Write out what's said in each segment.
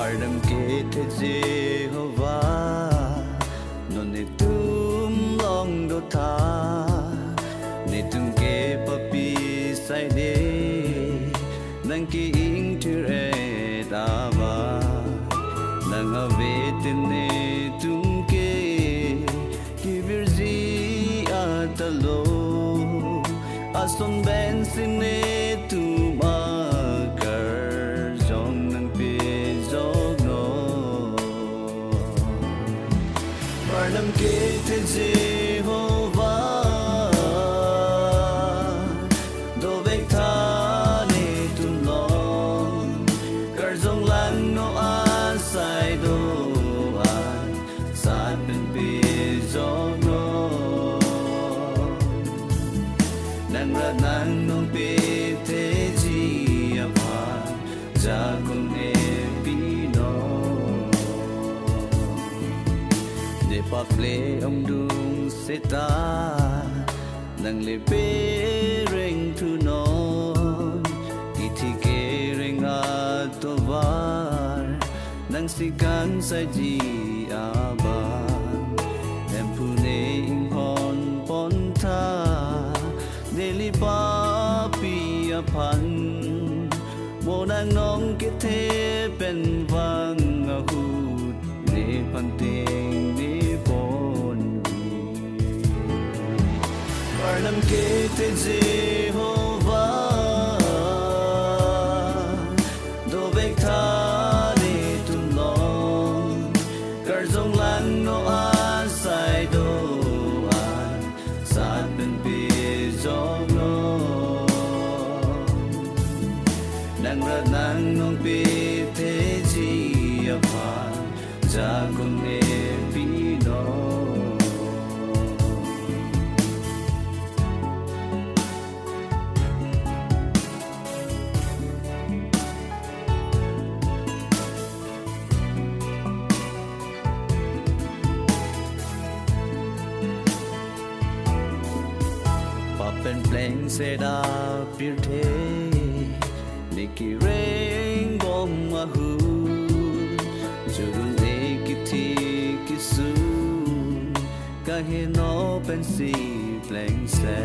Ardam ke te Jehovah non ne tum long do tha ne tum ke papi sai de nang ki ing tu re da ba nang ave tin ne tum ke ki virzi atalo ason ben sin ne tum a Nam ke te Jehovah do vek tha ne tum long kar zong lan no an sai do an sat ben pi zong no nan ra nan nong pi te ji apa ja kun ne pi no Pak le ông dung se ta nang le pe reng thu non ki thi ke reng a to var nang si kan sa ji a ba em pu ne ing hon pon tha de li pa pi a phan mo nang nong ke the pen vang a hu ne pan ting Nam ke te Jehovah do vek tha ne tum long kar zong lan no an sai do an sat ben pi zong no nang ra nang nong pi te ji a pha ja kun ne pi no Pen pleng se da pir the ne ki reng bom ma hu jurun ne ki thi ki su ka he no pen si pleng se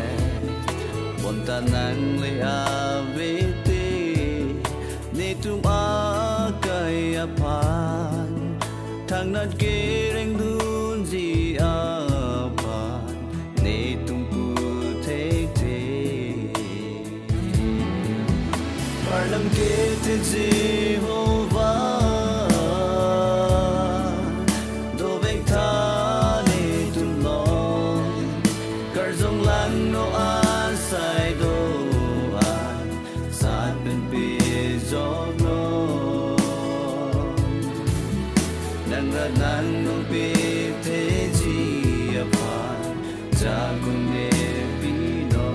bon ta nang le a ve te ne tum a kai a pan thang nat ke reng dun ji a pan ne tum Nam ke te Jehovah do vek tha ne tum long kar zong lan no an sai do an sat ben pi zong no nan ra nan no pi te ji a phan ja kun ne pi no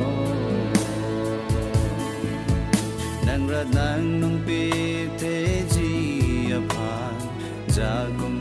nang ra nang nong pi te ji a phan ja kun